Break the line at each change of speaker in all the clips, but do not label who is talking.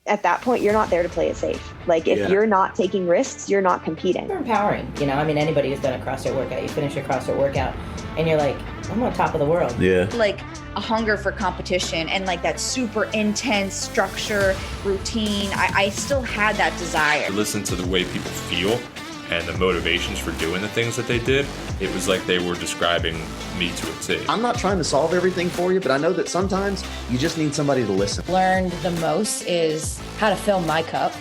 at that point, you're not there to play it safe. Like if you're not taking risks, you're not competing.
It's empowering. I mean, anybody who's done a CrossFit workout, you finish your CrossFit workout and you're like, I'm on top of the world.
Yeah.
Like a hunger for competition and like that super intense structure, routine. I still had that desire.
Listen to the way people feel and the motivations for doing the things that they did. It was like they were describing me to a T.
I'm not trying to solve everything for you, but I know that sometimes you just need somebody to listen.
Learned the most is how to fill my cup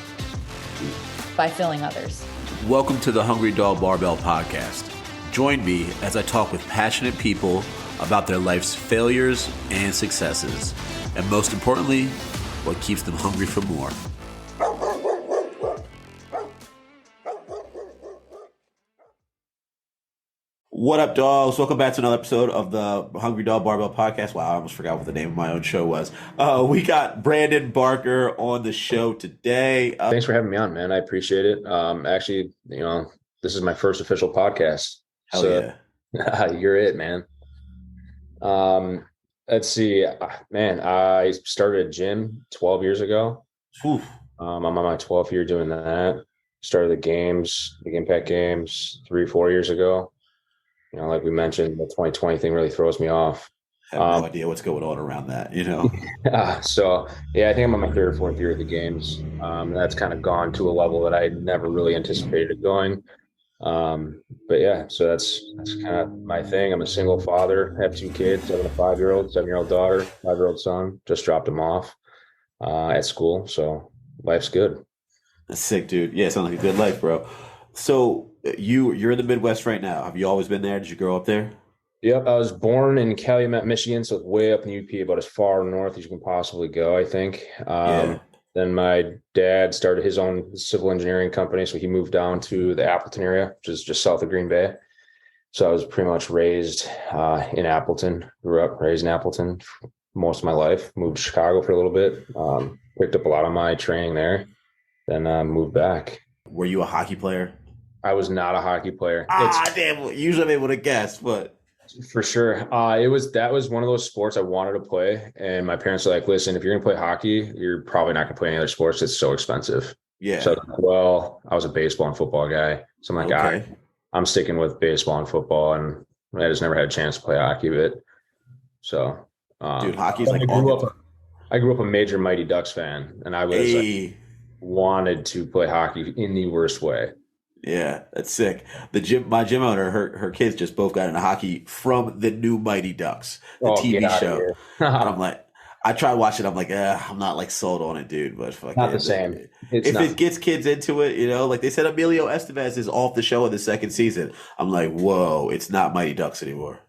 by filling others.
Welcome to the Hungry Dog Barbell Podcast. Join me as I talk with passionate people about their life's failures and successes, and most importantly, what keeps them hungry for more. What up, dogs? Welcome back to another episode of the Hungry Dog Barbell Podcast. Wow, I almost forgot what the name of my own show was. We got Brandon Barker on the show today.
Thanks for having me on, man. I appreciate it. Actually, this is my first official podcast.
Hell yeah.
You're it, man. Let's see, man, I started a gym 12 years ago. I'm on my 12th year doing that. Started the Impact Games 3-4 years ago. Like we mentioned, the 2020 thing really throws me off.
I have no idea what's going on around that,
So, yeah, I think I'm on my third or fourth year of the games. That's kind of gone to a level that I never really anticipated it going. But yeah, so that's kind of my thing. I'm a single father, have two kids, I have a 5-year-old, 7-year-old daughter, 5-year-old son. Just dropped him off at school. So life's good.
That's sick, dude. Yeah, it sounds like a good life, bro. So you're in the Midwest right now. Have you always been there? Did you grow up there?
Yep. I was born in Calumet, Michigan. So it's way up in the UP, about as far north as you can possibly go, I think. Then my dad started his own civil engineering company. So he moved down to the Appleton area, which is just south of Green Bay. So I was pretty much raised in Appleton, raised in Appleton for most of my life, moved to Chicago for a little bit, picked up a lot of my training there, then moved back.
Were you a hockey player?
I was not a hockey player.
Damn. Usually I'm able to guess, but.
For sure. That was one of those sports I wanted to play. And my parents were like, listen, if you're going to play hockey, you're probably not going to play any other sports. It's so expensive.
Yeah.
So, I was a baseball and football guy. So I'm like,
okay.
I'm sticking with baseball and football. And I just never had a chance to play hockey. But so,
dude, hockey's like
I grew up a major Mighty Ducks fan, and I was wanted to play hockey in the worst way.
Yeah, that's sick. My gym owner, her kids just both got into hockey from the new Mighty Ducks, the TV show. And I'm like, I tried watching it. I'm like, I'm not like sold on it, dude. But fuck
not the same.
It gets kids into it, like they said, Emilio Estevez is off the show in the second season. I'm like, whoa, it's not Mighty Ducks anymore.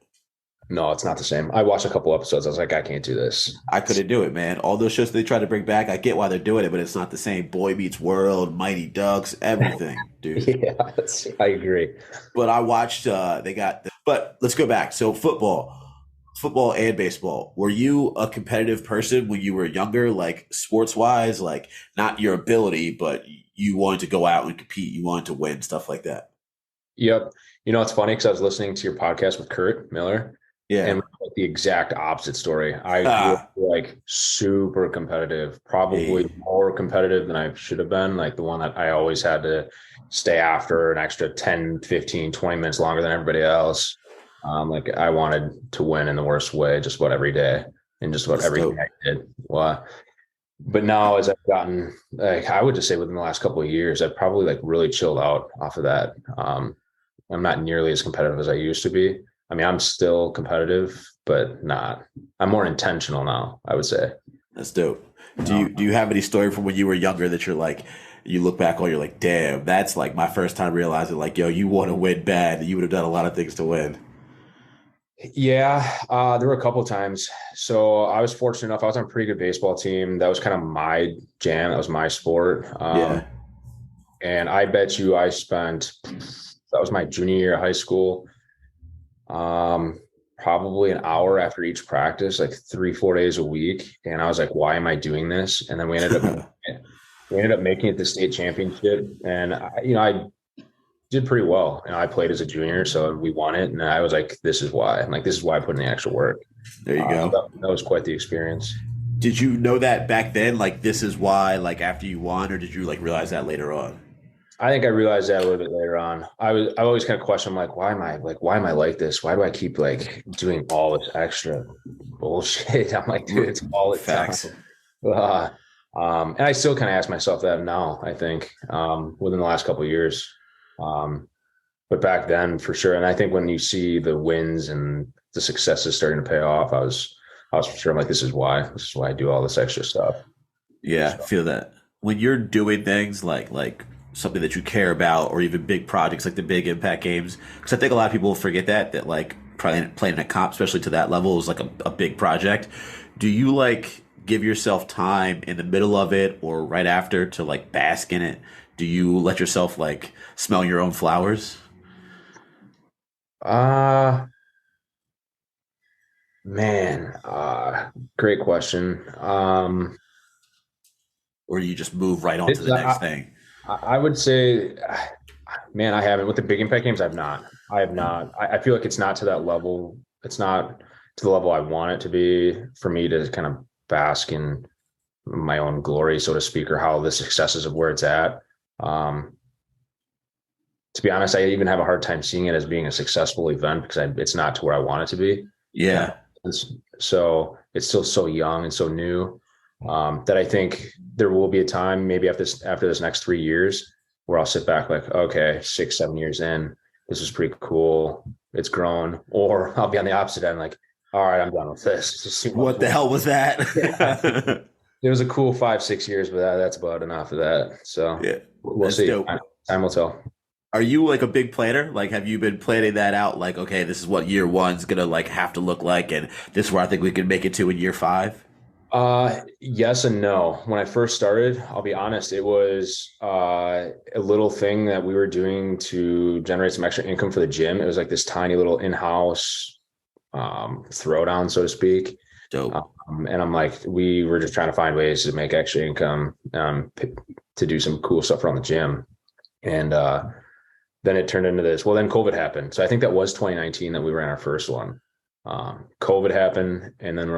No, it's not the same. I watched a couple episodes. I was like, I can't do this.
I couldn't do it, man. All those shows they try to bring back, I get why they're doing it, but it's not the same. Boy Meets World, Mighty Ducks, everything, dude.
Yeah, I agree.
But I watched, but let's go back. So football and baseball. Were you a competitive person when you were younger, like sports wise, like not your ability, but you wanted to go out and compete, you wanted to win, stuff like that?
Yep. It's funny because I was listening to your podcast with Kurt Miller.
Yeah.
And like the exact opposite story. I was like super competitive, probably more competitive than I should have been. Like the one that I always had to stay after an extra 10, 15, 20 minutes longer than everybody else. Like I wanted to win in the worst way, just about every day and just about everything I did. Well, but now as I've gotten, like, I would just say within the last couple of years, I've probably like really chilled out off of that. I'm not nearly as competitive as I used to be. I mean, I'm still competitive, but I'm more intentional now, I would say.
That's dope. Do you have any story from when you were younger that you're like, you look back on, you're like, damn, that's like my first time realizing like, yo, you want to win bad. You would have done a lot of things to win.
Yeah, there were a couple of times. So I was fortunate enough. I was on a pretty good baseball team. That was kind of my jam. That was my sport. And I bet you that was my junior year of high school. Probably an hour after each practice, like 3-4 days a week. And I was like, why am I doing this? And then we ended up making it to state championship. And I did pretty well. And I played as a junior, so we won it. And I was like, this is why. I'm like, this is why I put in the extra work.
There you go.
That was quite the experience.
Did you know that back then? Like, this is why, like, after you won, or did you like realize that later on?
I think I realized that a little bit later on. I always kind of question, like, why am I like this? Why do I keep like doing all this extra bullshit? I'm like, dude, it's all the
Facts.
time. And I still kind of ask myself that now, I think, within the last couple of years. But back then for sure. And I think when you see the wins and the successes starting to pay off, I was for sure, I'm like, this is why I do all this extra stuff.
Yeah, I feel that. When you're doing things like something that you care about, or even big projects like the big impact games, because I think a lot of people forget that like playing a comp, especially to that level, is like a big project. Do you like give yourself time in the middle of it or right after to like bask in it? Do you let yourself like smell your own flowers?
Man, great question.
Or do you just move right on to the next thing?
I would say, man, I haven't. With the big impact games, I have not. I feel like it's not to that level. It's not to the level I want it to be for me to kind of bask in my own glory, so to speak, or how the successes of where it's at. To be honest, I even have a hard time seeing it as being a successful event because it's not to where I want it to be.
Yeah.
So it's still so young and so new that I think there will be a time maybe after this next 3 years where I'll sit back like, okay, 6-7 years in, this is pretty cool. It's grown. Or I'll be on the opposite end, like, all right, I'm done with this.
What the hell was that?
Yeah. It was a cool 5-6 years, but that's about enough of that. So
yeah,
we'll see.
Dope.
Time will tell.
Are you like a big planner? Like, have you been planning that out? Like, okay, this is what year one's gonna like have to look like, and this is where I think we can make it to in year 5.
Yes and no. When I first started, I'll be honest, it was a little thing that we were doing to generate some extra income for the gym. It was like this tiny little in-house throwdown, so to speak.
Dope.
And I'm like, we were just trying to find ways to make extra income to do some cool stuff around the gym. And then it turned into this. Well, then COVID happened. So I think that was 2019 that we ran our first one. COVID happened. And then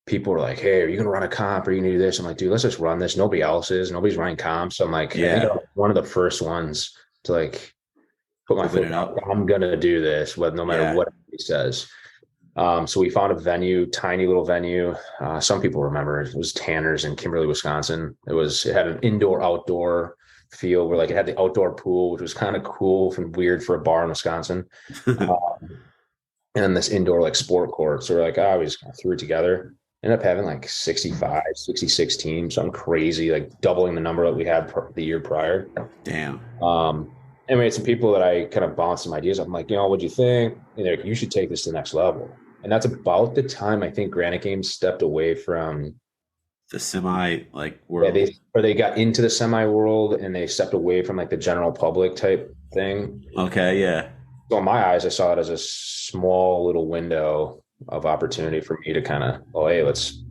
people were like, hey, are you going to run a comp? Or are you going to do this? I'm like, dude, let's just run this. Nobody else is. Nobody's running comps. So I'm like, I think I'm one of the first ones to like put my foot out. I'm going to do this, no matter what he says. So we found a venue, tiny little venue. Some people remember it was Tanner's in Kimberly, Wisconsin. It had an indoor outdoor feel where like it had the outdoor pool, which was kind of cool and weird for a bar in Wisconsin. And then this indoor like sport court. So we're like, we just kind of threw it together. Ended up having like 65, 66 teams, something crazy, like doubling the number that we had the year prior.
Damn.
And we had some people that I kind of bounced some ideas. I'm like, what'd you think? And they're like, you should take this to the next level. And that's about the time I think Granite Games stepped away from
the semi like world.
Yeah, they got into the semi world and they stepped away from like the general public type thing.
Okay, yeah.
So in my eyes, I saw it as a small little window of opportunity for me to kind of, hey, let's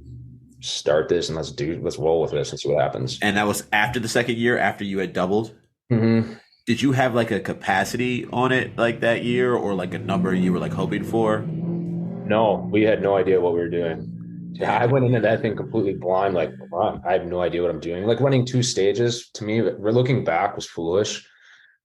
start this and let's roll with this and see what happens.
And that was after the second year, after you had doubled?
Mm-hmm.
Did you have like a capacity on it like that year, or like a number you were like hoping for?
No, we had no idea what we were doing. I went into that thing completely blind. Like, I have no idea what I'm doing. Like running 2 stages to me, looking back, was foolish.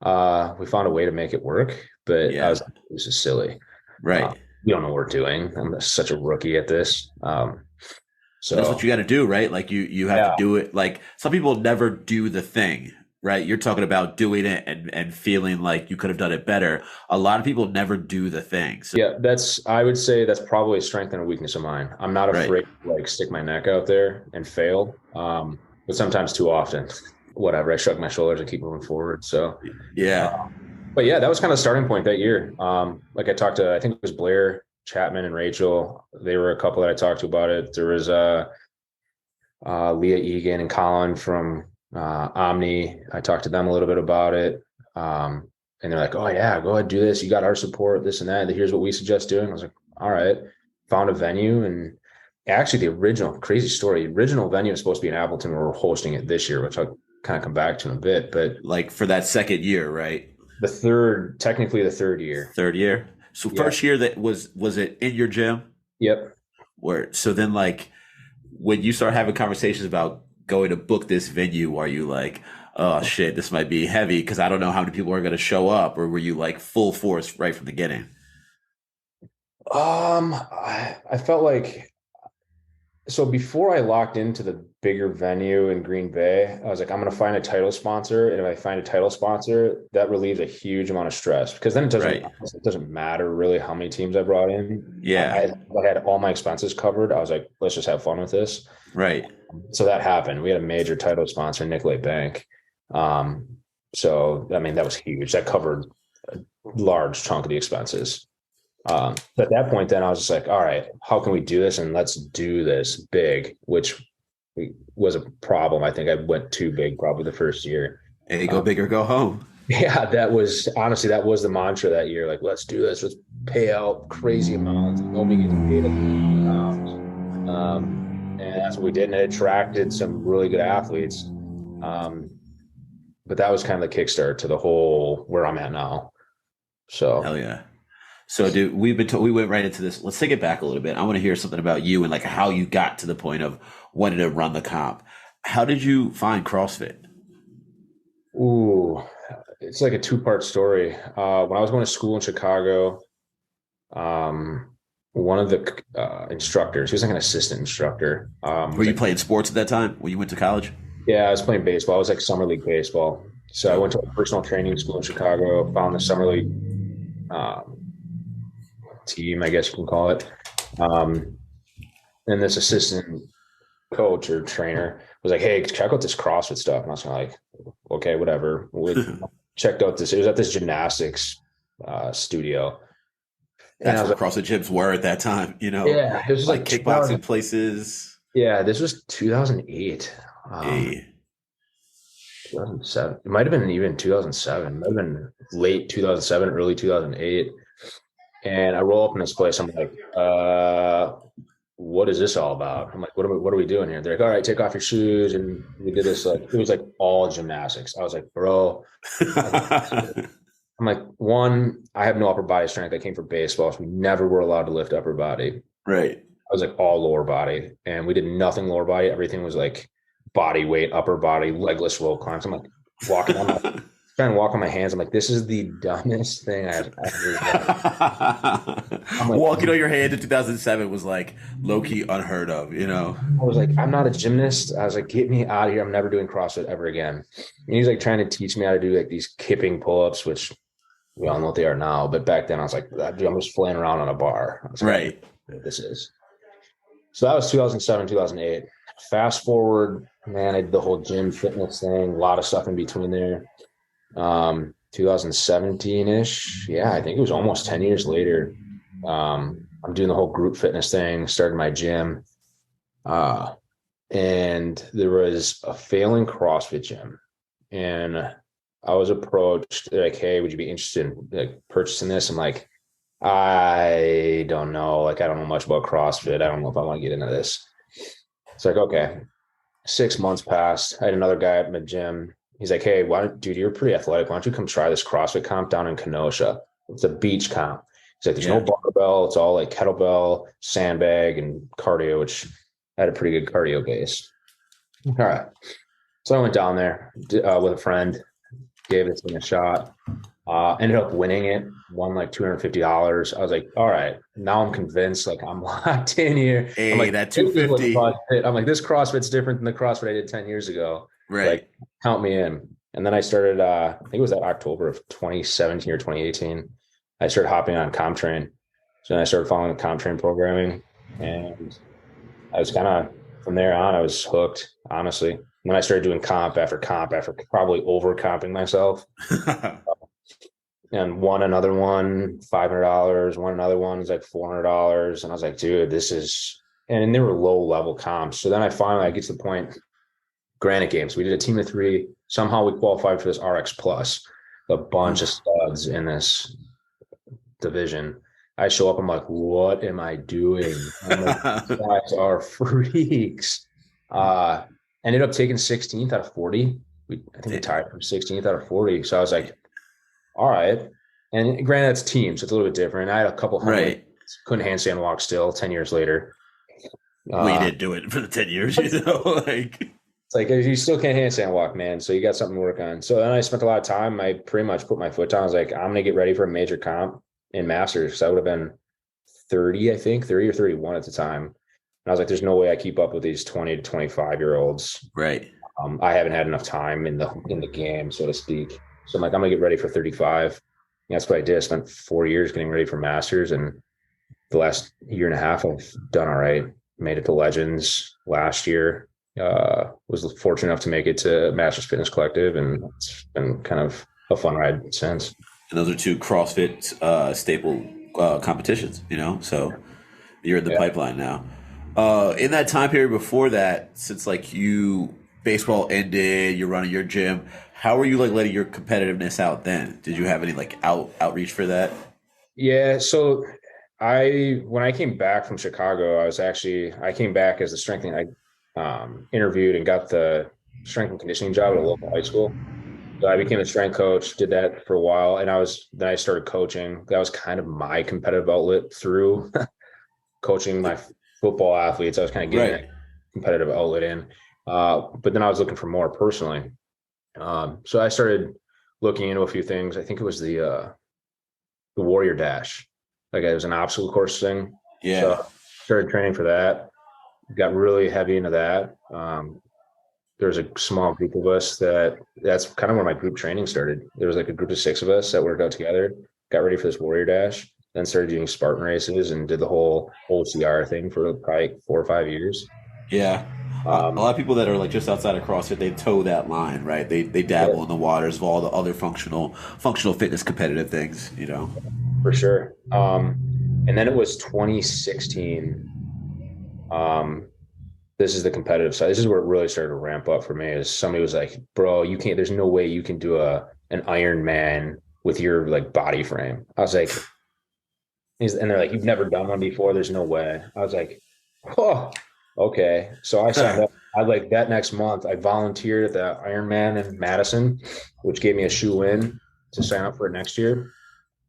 We found a way to make it work, but I was like, this is silly.
Right.
We don't know what we're doing. I'm such a rookie at this. So
that's what you got to do, right? Like you have to do it. Like some people never do the thing, right? You're talking about doing it and feeling like you could have done it better. A lot of people never do the thing. So.
Yeah, I would say that's probably a strength and a weakness of mine. I'm not afraid to like stick my neck out there and fail. But sometimes too often, whatever, I shrug my shoulders and keep moving forward. So
yeah.
But yeah, that was kind of the starting point that year. Like I talked to, I think it was Blair Chapman and Rachel. They were a couple that I talked to about it. There was Leah Egan and Colin from Omni. I talked to them a little bit about it. And they're like, oh yeah, go ahead, do this. You got our support, this and that. Here's what we suggest doing. I was like, all right. Found a venue, and actually the original venue was supposed to be in Appleton. We were hosting it this year, which I'll kind of come back to in a bit. But
like for that second year, right?
Technically the third year.
Third year. So first year that was it in your gym?
Yep.
So then like when you start having conversations about going to book this venue, are you like, oh shit, this might be heavy because I don't know how many people are going to show up, or were you like full force right from the beginning?
I felt like, so before I locked into the bigger venue in Green Bay, I was like, I'm going to find a title sponsor. And if I find a title sponsor, that relieves a huge amount of stress, because then it doesn't matter really how many teams I brought in.
Yeah.
I had all my expenses covered. I was like, let's just have fun with this.
Right.
So that happened. We had a major title sponsor, Nicolay Bank. So, I mean, that was huge. That covered a large chunk of the expenses. But at that point, then I was just like, all right, how can we do this? And let's do this big, which was a problem. I think I went too big probably the first year.
Hey, go big or go home.
Yeah, that was the mantra that year. Like, let's do this. Let's pay out crazy amounts. Nobody gets paid. And that's what we did. And it attracted some really good athletes. But that was kind of the kickstart to the whole where I'm at now. So
hell yeah. So dude, we went right into this. Let's take it back a little bit. I want to hear something about you and like how you got to the point of wanting to run the comp. How did you find CrossFit?
Ooh, it's like a two-part story. When I was going to school in Chicago, one of the instructors, he was like an assistant instructor.
Were you playing sports at that time when you went to college?
Yeah, I was playing baseball. I was like summer league baseball. So I went to a personal training school in Chicago, found the summer league team, I guess you can call it. And this assistant coach or trainer was like, hey, check out this CrossFit stuff. And I was kind of like, okay, whatever. We checked out this. It was at this gymnastics studio.
That's what CrossFit gyms were at that time, you know?
Yeah. It was
like kickboxing places.
Yeah, this was 2008. 2007. It might have been even 2007. It might have been late 2007, early 2008. And I roll up in this place. I'm like, what is this all about? I'm like, what are we doing here? They're like, all right, take off your shoes. And we did this, like, it was like all gymnastics. I was like, bro. I'm like, one, I have no upper body strength. I came from baseball, so we never were allowed to lift upper body.
Right.
I was like all lower body, and we did nothing lower body. Everything was like body weight, upper body, legless roll climbs. I'm like walking on trying to walk on my hands. I'm like, this is the dumbest thing I've ever done. I'm like,
walking on your hand in 2007 was like low-key unheard of, you know?
I was like, I'm not a gymnast. I was like, get me out of here. I'm never doing CrossFit ever again. And he's like trying to teach me how to do like these kipping pull-ups, which we all know what they are now. But back then I was like, dude, I'm just flying around on a bar. I was like,
right.
This is. So that was 2007, 2008. Fast forward, man, I did the whole gym fitness thing, a lot of stuff in between there. 2017-ish. Yeah, I think it was almost 10 years later. I'm doing the whole group fitness thing, started my gym. And there was a failing CrossFit gym. And I was approached, they're like, hey, would you be interested in like purchasing this? I'm like, I don't know. Like, I don't know much about CrossFit. I don't know if I want to get into this. It's like, okay. 6 months passed. I had another guy at my gym. He's like, hey, dude, you're pretty athletic. Why don't you come try this CrossFit comp down in Kenosha? It's a beach comp. He's like, there's no barbell. It's all like kettlebell, sandbag, and cardio, which I had a pretty good cardio base. All right. So I went down there with a friend, gave this thing a shot. Ended up winning it, won like $250. I was like, all right, now I'm convinced, like I'm locked in here.
Hey,
I'm like,
that $250.
I'm like, this CrossFit's different than the CrossFit I did 10 years ago.
Right.
Like, count me in. And then I started, I think it was that October of 2017 or 2018. I started hopping on CompTrain. So then I started following the CompTrain programming. And I was kind of, from there on, I was hooked, honestly. And then I started doing comp after probably over comping myself. And won another one, $500, won another one, was like $400. And I was like, dude, this is, and they were low level comps. So then I get to the point, Granite Games, we did a team of 3. Somehow we qualified for this RX Plus, a bunch of studs in this division. I show up, I'm like, what am I doing? I'm like, these guys are freaks. Ended up taking 16th out of 40. I think we tied from 16th out of 40. So I was like, all right. And granted, that's teams. So it's a little bit different. I had a couple hundred, couldn't handstand walk still 10 years later.
We didn't do it for the 10 years, like.
It's like you still can't handstand walk, man. So you got something to work on. So then I spent a lot of time. I pretty much put my foot down. I was like, I'm gonna get ready for a major comp in Masters. So I would have been 30, I think, 30 or 31 at the time. And I was like, there's no way I keep up with these 20 to 25-year-olds.
Right.
I haven't had enough time in the game, so to speak. So I'm like, I'm gonna get ready for 35. And that's what I did. I spent 4 years getting ready for Masters, and the last year and a half I've done all right. Made it to Legends last year. Was fortunate enough to make it to Masters Fitness Collective, and it's been kind of a fun ride since.
And those are two CrossFit staple competitions, so you're in the pipeline now. In that time period before that, since like baseball ended, you're running your gym, how were you like letting your competitiveness out then? Did you have any like outreach for that?
Yeah, so when I came back from Chicago, I came back as the strengthening. I interviewed and got the strength and conditioning job at a local high school. So I became a strength coach, did that for a while, and then I started coaching. That was kind of my competitive outlet through coaching my football athletes. I was kind of getting that competitive outlet in, but then I was looking for more personally. So I started looking into a few things. I think it was the Warrior Dash. Like it was an obstacle course thing.
Yeah.
So I started training for that. Got really heavy into that. There's a small group of us that's kind of where my group training started. There was like a group of 6 of us that worked out together, got ready for this Warrior Dash, then started doing Spartan races and did the whole OCR thing for probably 4 or 5 years.
Yeah. A lot of people that are like just outside of CrossFit, they toe that line, right? They dabble in the waters of all the other functional fitness competitive things,
For sure. And then it was 2016. This is the competitive side. This is where it really started to ramp up for me. Is somebody was like, bro, you can't, there's no way you can do an Ironman with your like body frame. I was like, and they're like, you've never done one before. There's no way. I was like, oh, okay. So I signed up. That next month I volunteered at the Ironman in Madison, which gave me a shoe in to sign up for it next year.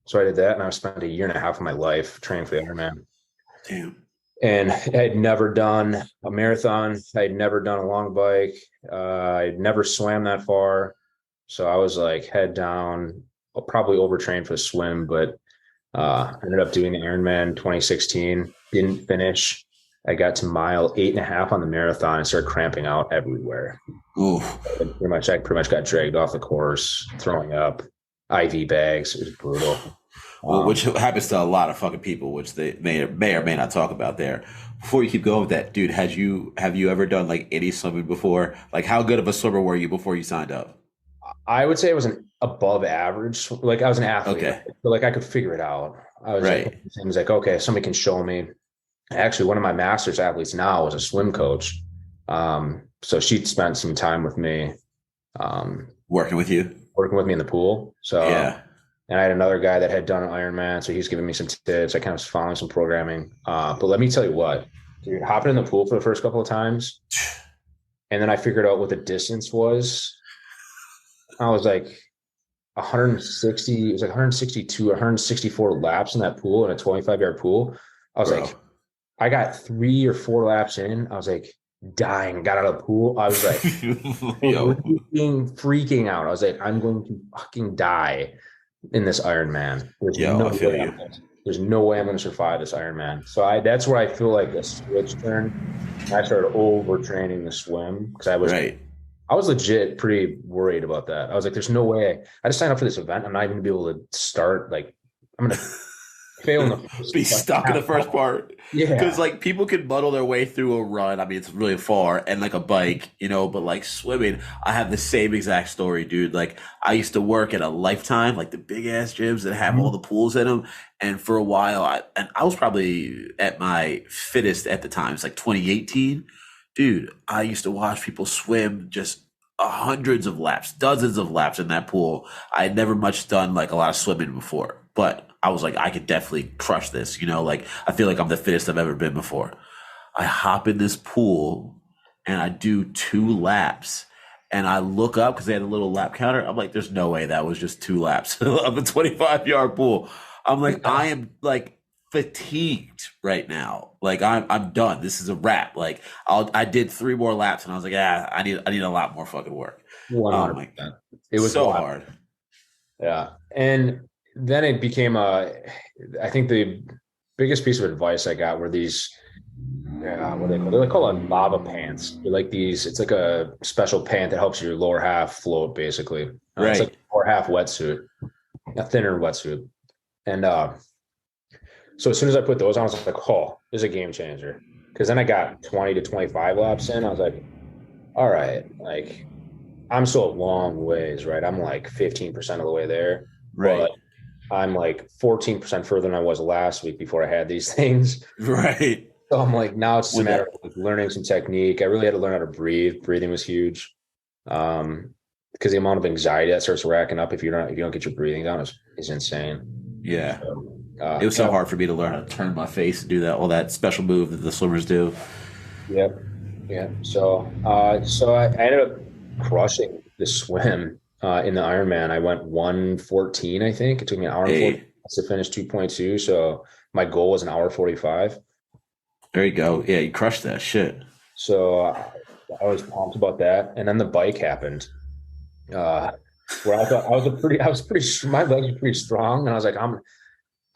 So I did that, and I spent a year and a half of my life training for the Ironman.
Damn.
And I had never done a marathon. I had never done a long bike. I'd never swam that far. So I was like head down, probably overtrained for the swim, but ended up doing the Ironman 2016. Didn't finish. I got to mile 8.5 on the marathon and started cramping out everywhere.
Ooh.
I pretty much got dragged off the course, throwing up, IV bags. It was brutal.
Which happens to a lot of fucking people, which they may or may not talk about there. Before you keep going with that, dude, have you ever done like any swimming before? Like, how good of a swimmer were you before you signed up?
I would say I was an above average. Like I was an athlete,
okay,
but like I could figure it out. I was
right.
Like, it was like, okay, somebody can show me. Actually, one of my Masters athletes now was a swim coach. So she spent some time with me,
working with me
in the pool. So
yeah.
And I had another guy that had done an Ironman, so he's giving me some tips. I kind of was following some programming. But let me tell you what, dude, hopping in the pool for the first couple of times, and then I figured out what the distance was. I was like 160, it was like 162, 164 laps in that pool, in a 25-yard pool. I was like, I got 3 or 4 laps in. I was like dying, got out of the pool. I was like freaking out. I was like, I'm going to fucking die in this Ironman. There's no way I'm going to survive this Ironman. So that's where I feel like the switch turned. I started overtraining the swim because I was legit pretty worried about that. I was like, there's no way. I just signed up for this event. I'm not even going to be able to start. Like, I'm going to fail in the first
be stuck in the first part.
Yeah.
Because like people can muddle their way through a run. I mean, it's really far, and like a bike, but like swimming, I have the same exact story, dude. Like I used to work at a Lifetime, like the big ass gyms that have all the pools in them. And for a while, I was probably at my fittest at the time. It's like 2018. Dude, I used to watch people swim just hundreds of laps, dozens of laps in that pool. I had never much done like a lot of swimming before, but I was like, I could definitely crush this, like I feel like I'm the fittest I've ever been before. I hop in this pool and I do 2 laps and I look up because they had a little lap counter. I'm like, there's no way that was just 2 laps of a 25-yard pool. I'm like, I am like fatigued right now. Like I'm done. This is a wrap. Like I did 3 more laps and I was like, I need a lot more fucking work.
100%.
Oh my God.
It was
so
wild.
hard.
Yeah. And then it became I think the biggest piece of advice I got were these, what are they called? They're called lava pants. They're like these, it's like a special pant that helps your lower half float, basically.
Right.
It's like a lower half wetsuit, a thinner wetsuit. And so as soon as I put those on, I was like, oh, this is a game changer. Because then I got 20 to 25 laps in. I was like, all right, like I'm still a long ways, right? I'm like 15% of the way there.
Right.
But I'm like 14% further than I was last week before I had these things.
Right.
So I'm like, now it's just a matter of like learning some technique. I really had to learn how to breathe. Breathing was huge. Because the amount of anxiety that starts racking up if you don't get your breathing down is insane.
Yeah.
So,
it was so hard for me to learn how to turn my face and do that, all that special move that the swimmers do.
Yep. Yeah. So I ended up crushing the swim in the Ironman. I went 1:14, I think. It took me an hour and 40 minutes to finish 2.2. So my goal was an hour 45.
There you go. Yeah, you crushed that shit.
So I was pumped about that. And then the bike happened. Where I thought my legs were pretty strong. And I was like,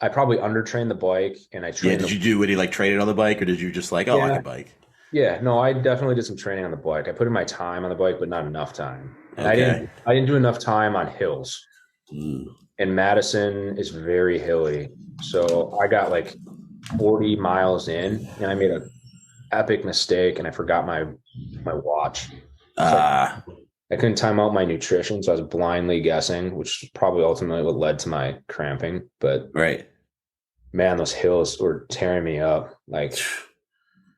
I probably undertrained the bike and I trained.
Yeah, did you do any like training on the bike or did you just like, I can bike?
Yeah, no, I definitely did some training on the bike. I put in my time on the bike, but not enough time. And
Okay.
I didn't do enough time on hills. And Madison is very hilly. So I got like 40 miles in and I made an epic mistake and I forgot my watch. I couldn't time out my nutrition, so I was blindly guessing, which is probably ultimately what led to my cramping. But
right,
man, those hills were tearing me up. Like,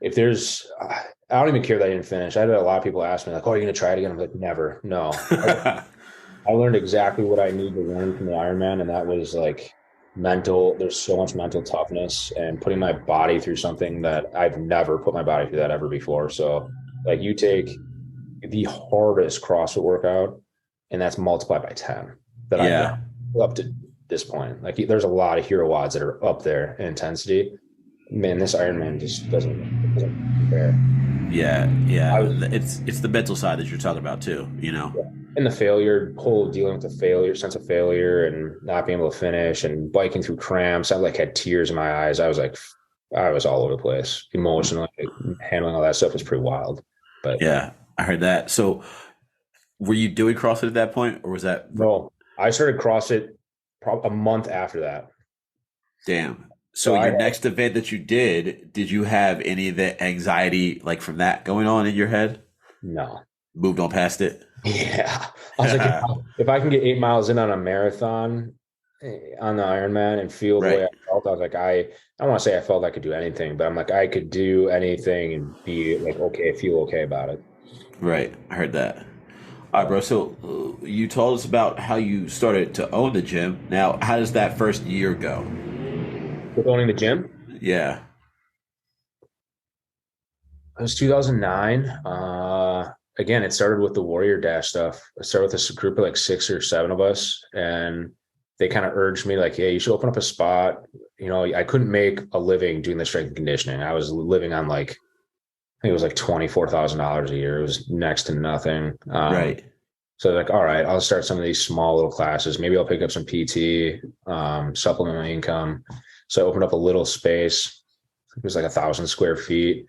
if there's, I don't even care that I didn't finish. I had a lot of people ask me, like, "Oh, are you gonna try it again?" I'm like, "Never, no." I learned exactly what I need to learn from the Ironman, and that was like mental. There's so much mental toughness and putting my body through something that I've never put my body through that ever before. So, like, you take the hardest CrossFit workout, and that's multiplied by 10 that I've done up to this point. Like, there's a lot of hero wads that are up there in intensity. Man, this Ironman just doesn't compare.
Yeah. It's the mental side that you're talking about too, you know.
Yeah. And the whole dealing with the sense of failure, and not being able to finish, and biking through cramps. I like had tears in my eyes. I was all over the place emotionally. Handling all that stuff was pretty wild. But
yeah. I heard that. So were you doing CrossFit at that point or was that?
No, I started CrossFit a month after that.
Damn. So your next event that you did you have any of the anxiety like from that going on in your head?
No.
Moved on past it?
Yeah. I was like, if I can get 8 miles in on a marathon on the Ironman and feel the way I felt, I was like, I don't want to say I felt I could do anything, but I'm like, I could do anything and be like, okay, feel okay about it.
Right. I heard that. All right, bro. So you told us about how you started to own the gym. Now, how does that first year go?
With owning the gym?
Yeah.
It was 2009. Again, it started with the Warrior Dash stuff. I started with this group of like 6 or 7 of us, and they kind of urged me like, hey, you should open up a spot. You know, I couldn't make a living doing the strength and conditioning. I was living on like, I think it was like $24,000 a year. It was next to nothing.
Right.
So like, all right, I'll start some of these small little classes. Maybe I'll pick up some PT, supplement my income. So I opened up a little space. It was like 1,000 square feet.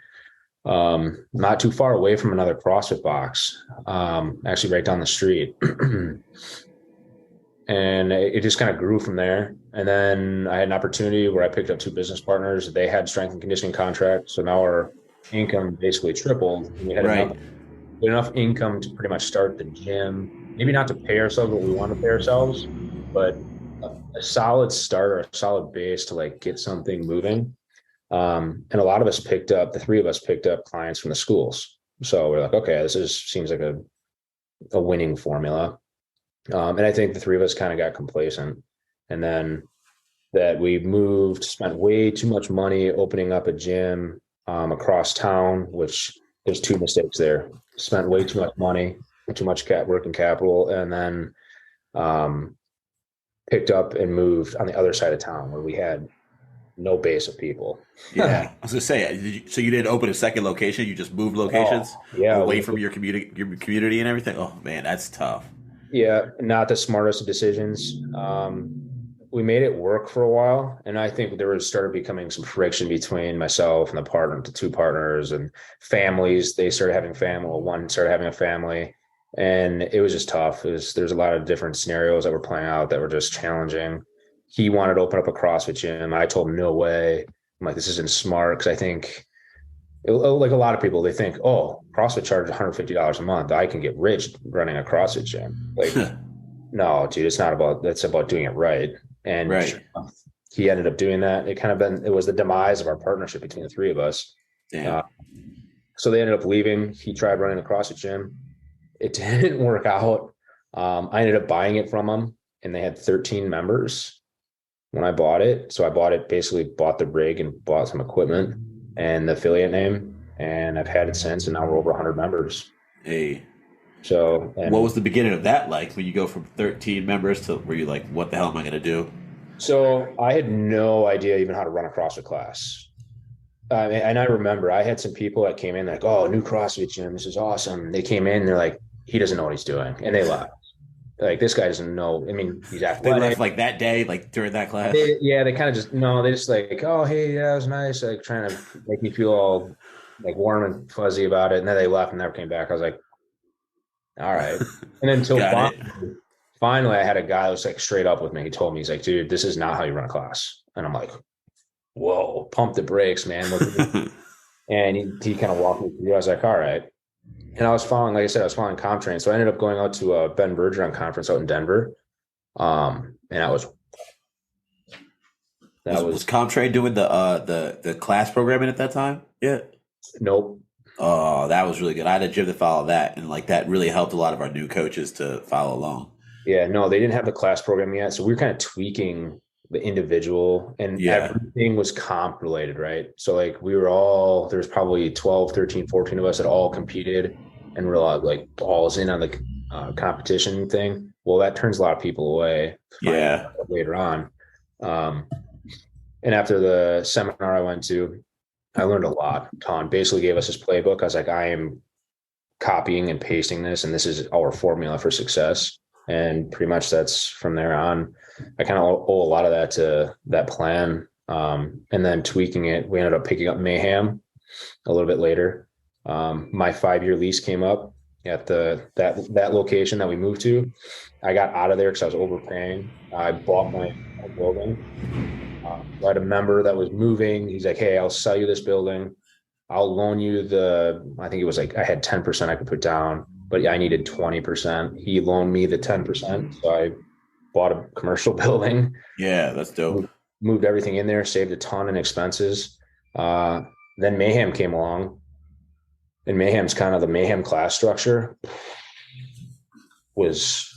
Not too far away from another CrossFit box, actually right down the street. And it just kind of grew from there. And then I had an opportunity where I picked up 2 business partners. They had strength and conditioning contracts. So now our income basically tripled. And we had enough income to pretty much start the gym. Maybe not to pay ourselves what we want to pay ourselves, but a solid start or a solid base to like get something moving. And a lot of us the 3 of us picked up clients from the schools. So we're like, okay, seems like a winning formula. And I think the 3 of us kind of got complacent. And then that we spent way too much money opening up a gym across town, which there's 2 mistakes there. Spent way too much money, too much working capital, and then picked up and moved on the other side of town where we had no base of people.
Yeah, I was gonna say. So you didn't open a second location? You just moved locations away from your community and everything. Oh man, that's tough.
Yeah, not the smartest of decisions. We made it work for a while, and I think there started becoming some friction between myself and the two partners, and families. They started having family. One started having a family, and it was just tough. There's a lot of different scenarios that were playing out that were just challenging. He wanted to open up a CrossFit gym. I told him no way. I'm like, this isn't smart, because I think, like a lot of people, they think, oh, CrossFit charges $150 a month. I can get rich running a CrossFit gym. Like, no, dude, it's not about. That's about doing it right. And he ended up doing that. It was the demise of our partnership between the three of us. So they ended up leaving. He tried running the CrossFit gym. It didn't work out. I ended up buying it from him, and they had 13 members when I bought it. So I bought the rig and bought some equipment and the affiliate name, and I've had it since, and now we're over 100 members.
Hey.
So,
what was the beginning of that like when you go from 13 members to were you like, what the hell am I going to do?
So I had no idea even how to run a CrossFit class. And I remember I had some people that came in like, oh, new CrossFit gym, this is awesome. They came in, they're like, he doesn't know what he's doing. And they left. Like, this guy doesn't know. I mean, he's athletic.
They left like that day, like during that class?
They kind of just, no, they just like, oh, hey, yeah, it was nice. Like trying to make me feel all like warm and fuzzy about it. And then they left and never came back. I was like, all right. And then until finally, I had a guy that was like straight up with me. He told me, he's like, dude, this is not how you run a class. And I'm like, whoa, pump the brakes, man. And he kind of walked me through. I was like, all right. And I was following, like I said, I was following CompTrain. So I ended up going out to a Ben Bergeron conference out in Denver. And that was
CompTrain doing the class programming at that time? Yeah.
Nope.
Oh, that was really good. I had a gym that followed that, and like that really helped a lot of our new coaches to follow along.
Yeah, no, they didn't have the class program yet. So we were kind of tweaking the individual, and everything was comp related, right? So like there's probably 12, 13, 14 of us that all competed and we're like balls in on the competition thing. Well, that turns a lot of people away. Later on. And after the seminar I went to, I learned a ton. Basically gave us his playbook. I was like, I am copying and pasting this, and this is our formula for success. And pretty much that's from there on. I kind of owe a lot of that to that plan. And then tweaking it, we ended up picking up Mayhem a little bit later. My 5-year lease came up at that location that we moved to. I got out of there because I was overpaying. I bought my building. I had a member that was moving. He's like, hey, I'll sell you this building. I'll loan you I think it was like I had 10% I could put down, but I needed 20%. He loaned me the 10%. So I bought a commercial building.
Yeah, that's dope.
Moved everything in there, saved a ton in expenses. Then Mayhem came along, and Mayhem's kind of the Mayhem class structure was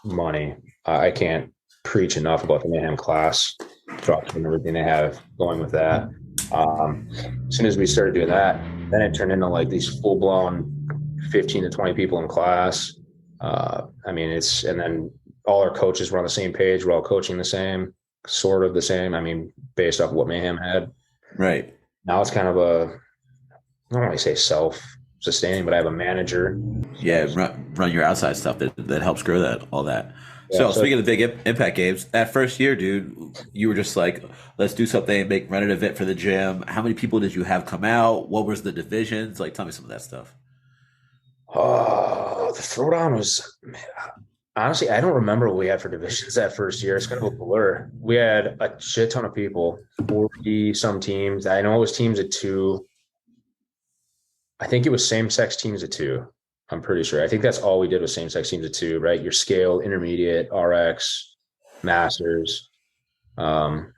money. I can't preach enough about the Mayhem class structure and everything they have going with that. As soon as we started doing that, then it turned into like these full blown 15 to 20 people in class. And then all our coaches were on the same page. We're all coaching the same, sort of the same. I mean, based off of what Mayhem had. Right. Now it's kind of I don't want to say self-sustaining, but I have a manager.
Yeah, run your outside stuff that helps grow all that. Yeah, so speaking of the big impact games, that first year, dude, you were just like, let's do something, run an event for the gym. How many people did you have come out? What was the divisions? Like, tell me some of that stuff.
The throwdown was, honestly, I don't remember what we had for divisions that first year. It's kind of a blur. We had a shit ton of people, 40 some teams. I know it was teams of 2. I think it was same-sex teams of 2. I'm pretty sure. I think that's all we did was same-sex teams of 2, right? Your scale, intermediate, RX, masters. And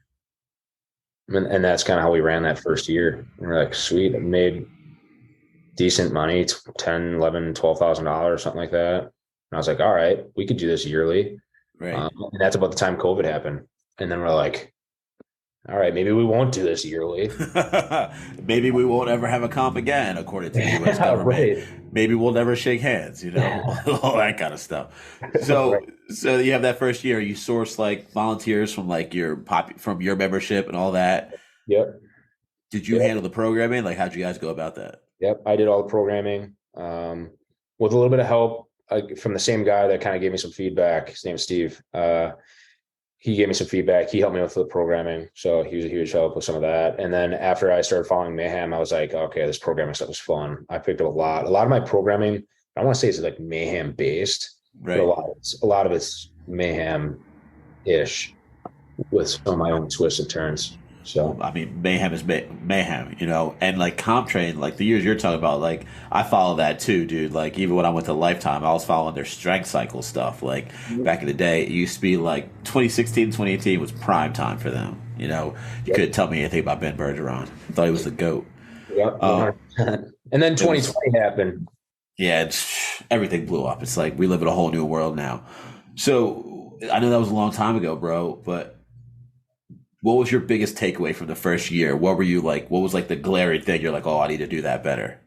that's kind of how we ran that first year. And we're like, sweet, I made decent money, $10,000, $11,000, $12,000, something like that. And I was like, all right, we could do this yearly. Right. And that's about the time COVID happened. And then we're like, all right, maybe we won't do this yearly.
Maybe we won't ever have a comp again, according to the U.S. government. Right. Maybe we'll never shake hands, all that kind of stuff. So you have that first year, you source like volunteers from like from your membership and all that.
Yep.
Did you handle the programming? Like, how'd you guys go about that?
Yep. I did all the programming with a little bit of help from the same guy that kind of gave me some feedback. His name's Steve. He gave me some feedback. He helped me with the programming. So he was a huge help with some of that. And then after I started following Mayhem, I was like, okay, this programming stuff was fun. I picked up a lot. A lot of my programming, I want to say it's like Mayhem based,
Right.
but a lot of it's Mayhem-ish with some of my own twists and turns. So
I mean, mayhem is mayhem, you know, and like comp train, like the years you're talking about, like I follow that too, dude. Like even when I went to Lifetime, I was following their strength cycle stuff. Like back in the day, it used to be like 2016, 2018 was prime time for them. You know, you couldn't tell me anything about Ben Bergeron. I thought he was the GOAT.
Yep. And then 2020 happened.
Yeah, everything blew up. It's like we live in a whole new world now. So I know that was a long time ago, bro, but what was your biggest takeaway from the first year? What were you like? What was like the glaring thing? You're like, oh, I need to do that better.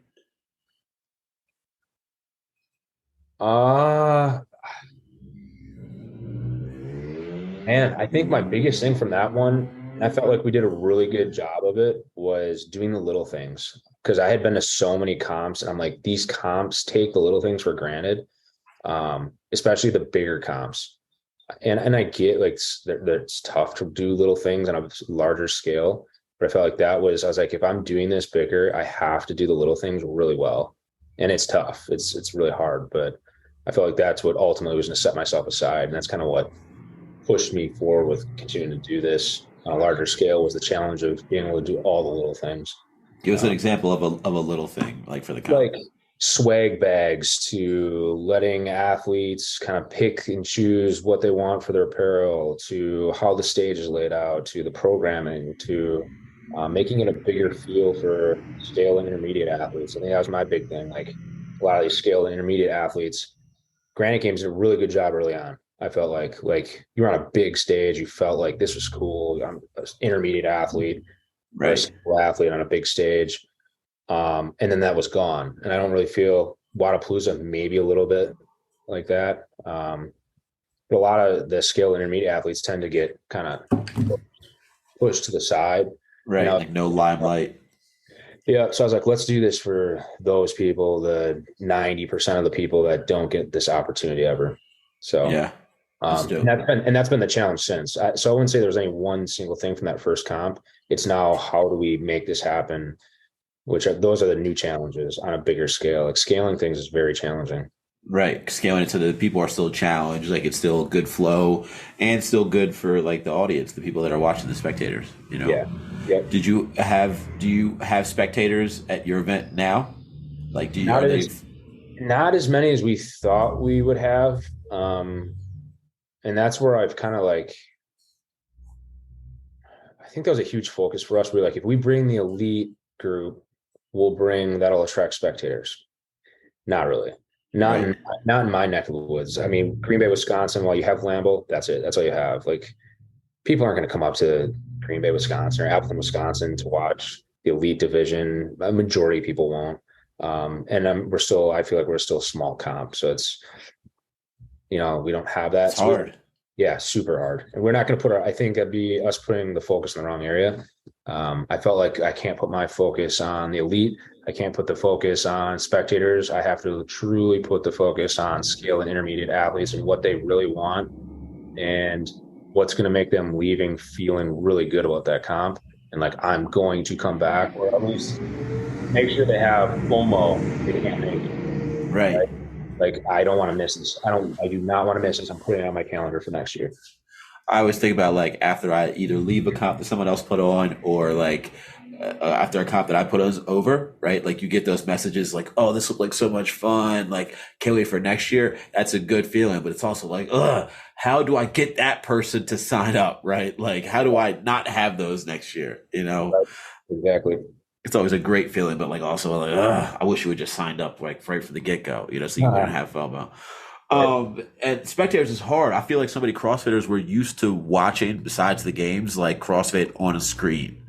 Man, I think my biggest thing from that one, and I felt like we did a really good job of it, was doing the little things. Because I had been to so many comps, and I'm like, these comps take the little things for granted, especially the bigger comps. And I get like it's tough to do little things on a larger scale, but I felt like I was like, if I'm doing this bigger, I have to do the little things really well. And it's tough. It's really hard, but I felt like that's what ultimately was going to set myself aside. And that's kind of what pushed me forward with continuing to do this on a larger scale, was the challenge of being able to do all the little things.
Give us an example of a little thing, like for the comp.
Like swag bags, to letting athletes kind of pick and choose what they want for their apparel, to how the stage is laid out, to the programming, to making it a bigger feel for scale and intermediate athletes. I think that was my big thing. Like a lot of these scale and intermediate athletes, Granite Games did a really good job early on. I felt like you were on a big stage. You felt like this was cool. I'm an intermediate athlete,
right?
A single athlete on a big stage. And then that was gone. And I don't really feel Wadapalooza maybe a little bit like that. But a lot of the scale intermediate athletes tend to get kind of pushed to the side.
Right. Like no limelight.
Yeah. So I was like, let's do this for those people, the 90% of the people that don't get this opportunity ever. So
yeah.
And that's been the challenge since. So I wouldn't say there was any one single thing from that first comp. It's now, how do we make this happen? Those are the new challenges on a bigger scale. Like scaling things is very challenging.
Right. Scaling it to the people are still challenged. Like it's still good flow and still good for like the audience, the people that are watching, the spectators, you know?
Yeah. Yep.
Do you have spectators at your event now? Like,
not as many as we thought we would have. And that's where I've kind of like, I think that was a huge focus for us. We're like, if we bring the elite group, that'll attract spectators. Not really. Not in my neck of the woods. I mean, Green Bay, Wisconsin, while you have Lambeau, that's it. That's all you have. Like, people aren't going to come up to Green Bay, Wisconsin or Appleton, Wisconsin to watch the elite division. A majority of people won't. And I feel like we're still a small comp. So it's, we don't have that.
It's hard.
Yeah, super hard. And we're not going to I think that'd be us putting the focus in the wrong area. I felt like I can't put my focus on the elite. I can't put the focus on spectators. I have to truly put the focus on scale and intermediate athletes and what they really want and what's going to make them leaving feeling really good about that comp. And like, I'm going to come back, or at least make sure they have FOMO they can't make it.
Right.
Like, I don't want to miss this. I do not want to miss this. I'm putting it on my calendar for next year.
I always think about like after I either leave a comp that someone else put on, or like after a comp that I put over, right? Like you get those messages like, oh, this looked like so much fun. Like, can't wait for next year. That's a good feeling, but it's also like, how do I get that person to sign up? Right. Like, how do I not have those next year?
Right. Exactly.
It's always a great feeling, but like also like, I wish you would just signed up like right from the get go, so you wouldn't have FOMO. And spectators is hard. I feel like so many CrossFitters were used to watching, besides the games, like CrossFit on a screen,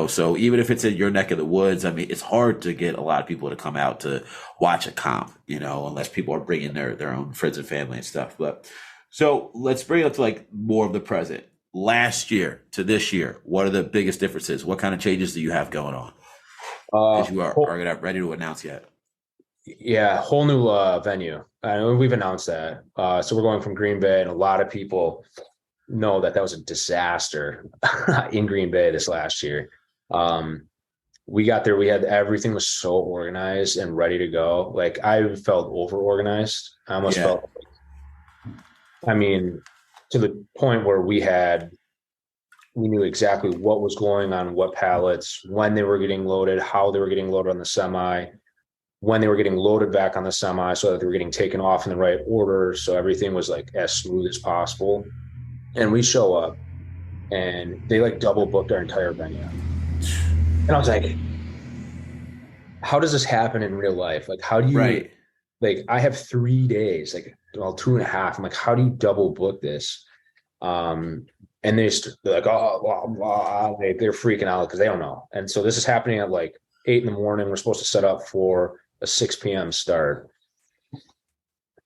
so even if it's in your neck of the woods, I mean, it's hard to get a lot of people to come out to watch a comp, unless people are bringing their own friends and family and stuff. But so let's bring it up to like more of the present. last year to this year, what are the biggest differences? What kind of changes do you have going on? Because you are not ready to announce yet.
Yeah, whole new venue. I know we've announced that. So we're going from Green Bay, and a lot of people know that was a disaster in Green Bay this last year. We got there, everything was so organized and ready to go. Like, I felt over organized. I almost felt, I mean, to the point where we knew exactly what was going on, what pallets, when they were getting loaded, how they were getting loaded on the semi, when they were getting loaded back on the semi, so that they were getting taken off in the right order. So everything was like as smooth as possible. And we show up and they like double booked our entire venue. And I was like, how does this happen in real life? Like, how do you, like, I have 3 days, like, well, 2.5. I'm like, how do you double book this? And they're like, oh, blah, blah. They're freaking out because they don't know. And so this is happening at like 8 a.m. We're supposed to set up for a 6 p.m. start.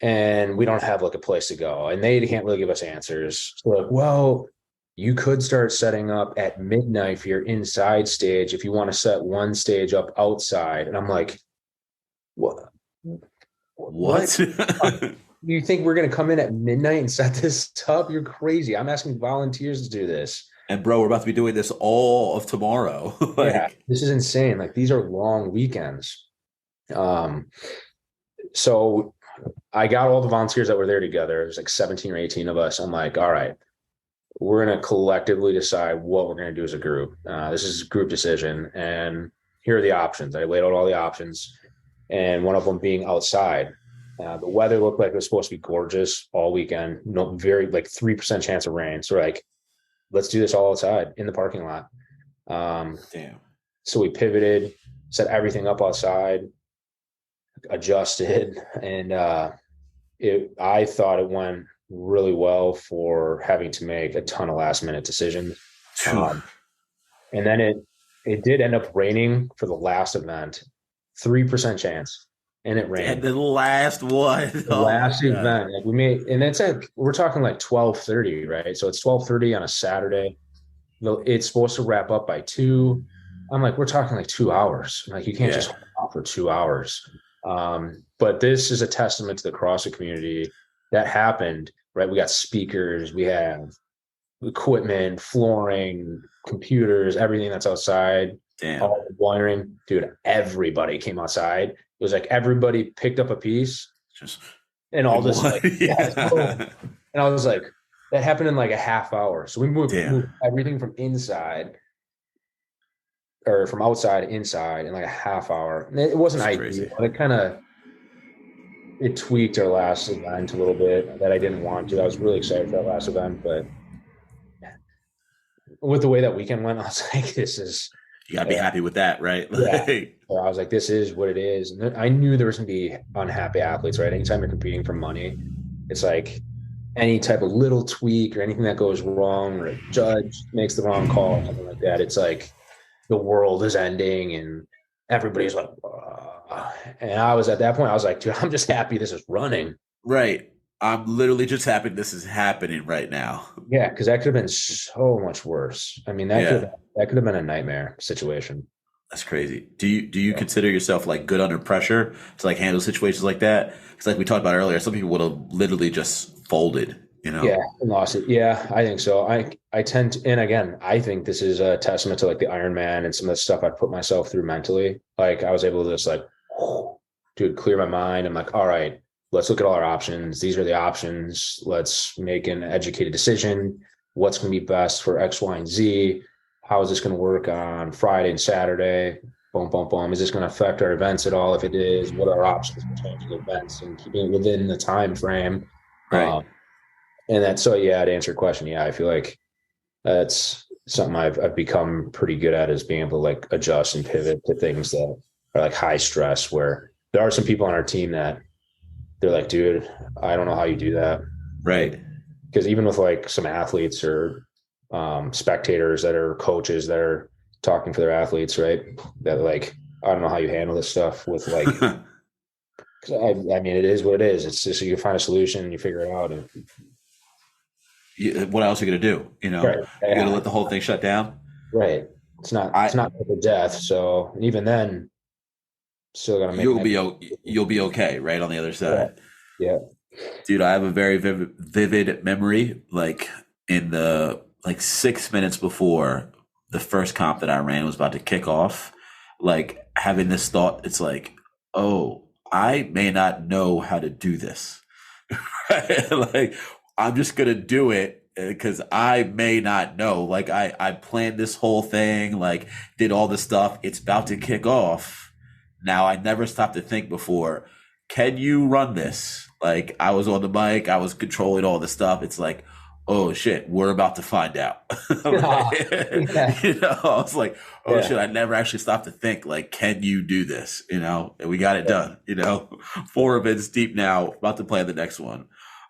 And we don't have like a place to go. And they can't really give us answers. So like, well, you could start setting up at midnight for your inside stage if you want to set one stage up outside. And I'm like, what? You think we're going to come in at midnight and set this up? You're crazy. I'm asking volunteers to do this.
And bro, we're about to be doing this all of tomorrow.
Yeah, this is insane. Like, these are long weekends. So I got all the volunteers that were there together. It was like 17 or 18 of us. I'm like, all right, we're going to collectively decide what we're going to do as a group. This is a group decision. And here are the options. I laid out all the options, and one of them being outside. The weather looked like it was supposed to be gorgeous all weekend. No, very like 3% chance of rain. So we're like, let's do this all outside in the parking lot.
Damn.
So we pivoted, set everything up outside, adjusted, and I thought it went really well for having to make a ton of last minute decisions. And then it did end up raining for the last event, 3% chance. And it rained.
And the last one.
The last event. Like, we made, and it's like, we're talking like 12:30, right? So it's 12:30 on a Saturday. It's supposed to wrap up by 2. I'm like, we're talking like 2 hours. Like, you can't just hold out for 2 hours. But this is a testament to the CrossFit community that happened, right? We got speakers, we have equipment, flooring, computers, everything that's outside.
Damn.
All the wiring. Dude, everybody came outside. It was like everybody picked up a piece, and all this, like, and I was like, that happened in like a half hour. So we moved everything from inside, or from outside inside, in like a half hour. And it wasn't ideal. It tweaked our last event a little bit that I didn't want to. I was really excited for that last event, but with the way that weekend went, I was like, this is.
You gotta be happy with that, right?
So I was like, this is what it is. And I knew there was gonna be unhappy athletes, right? Anytime you're competing for money, it's like any type of little tweak or anything that goes wrong, or a judge makes the wrong call or something like that. It's like the world is ending and everybody's like, and I was at that point, I was like, dude, I'm just happy this is running.
Right. I'm literally just happy this is happening right now.
Yeah, because that could have been so much worse. I mean, that could have been a nightmare situation.
That's crazy. Do you consider yourself like good under pressure to like handle situations like that? Because like we talked about earlier, some people would have literally just folded, you know?
Yeah, and lost it. Yeah, I think so. I tend to, and again, I think this is a testament to like the Ironman and some of the stuff I put myself through mentally. Like, I was able to just like, dude, clear my mind. I'm like, all right, let's look at all our options. These are the options. Let's make an educated decision. What's going to be best for X, Y, and Z? How is this going to work on Friday and Saturday? Boom, boom, boom. Is this going to affect our events at all? If it is, what are our options for changing events and keeping it within the time frame?
Right.
And that's, so yeah, to answer your question, yeah, I feel like that's something I've become pretty good at, is being able to like adjust and pivot to things that are like high stress, where there are some people on our team that they're like, dude, I don't know how you do that.
Right.
Because even with like some athletes or spectators that are coaches that are talking for their athletes, right? That like, I don't know how you handle this stuff with like, I mean, it is what it is. It's just, you find a solution and you figure it out. And
what else are you going to do? You know,
Right.
you're going to let the whole thing shut down.
Right. It's not the death. So even then, still got to make
you'll be okay. Right. On the other side.
Yeah.
Dude, I have a very vivid memory, like in the like 6 minutes before the first comp that I ran was about to kick off, like having this thought, it's like, oh, I may not know how to do this. Right? Like, I'm just gonna do it because I may not know. Like I planned this whole thing, like did all this stuff. It's about to kick off. Now I never stopped to think before, can you run this? Like I was on the mic, I was controlling all the stuff. It's like, oh shit, we're about to find out.
Yeah.
You know, I was like, oh shit, I never actually stopped to think, like, can you do this? You know, and we got it done, you know, 4 events deep now, about to plan the next one.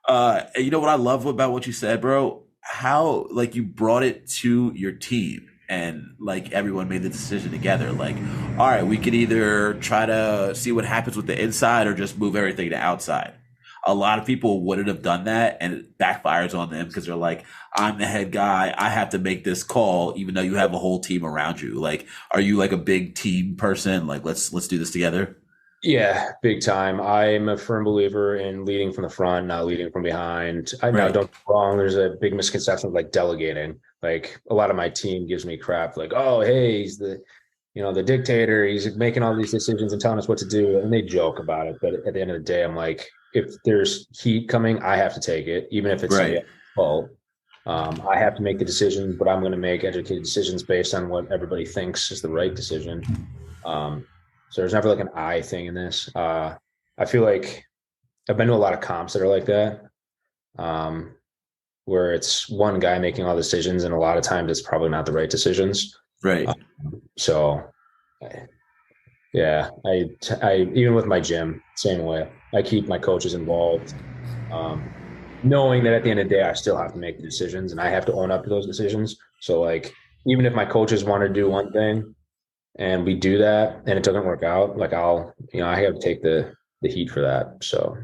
And you know what I love about what you said, bro? How like you brought it to your team and like everyone made the decision together. Like, all right, we could either try to see what happens with the inside or just move everything to outside. A lot of people wouldn't have done that, and it backfires on them because they're like, I'm the head guy. I have to make this call, even though you have a whole team around you. Like, are you like a big team person? Like, let's do this together.
Yeah, big time. I'm a firm believer in leading from the front, not leading from behind. I know, don't get me wrong, there's a big misconception of like delegating. Like a lot of my team gives me crap, like, oh, hey, he's the dictator. He's making all these decisions and telling us what to do. And they joke about it. But at the end of the day, I'm like, if there's heat coming, I have to take it, even if it's somebody's fault. I have to make the decision, but I'm going to make educated decisions based on what everybody thinks is the right decision. So there's never like an I thing in this. I feel like I've been to a lot of comps that are like that, where it's one guy making all the decisions, and a lot of times it's probably not the right decisions.
Right.
So, yeah, I even with my gym, same way. I keep my coaches involved, knowing that at the end of the day, I still have to make the decisions and I have to own up to those decisions. So, like, even if my coaches want to do one thing and we do that and it doesn't work out, like I have to take the heat for that. So,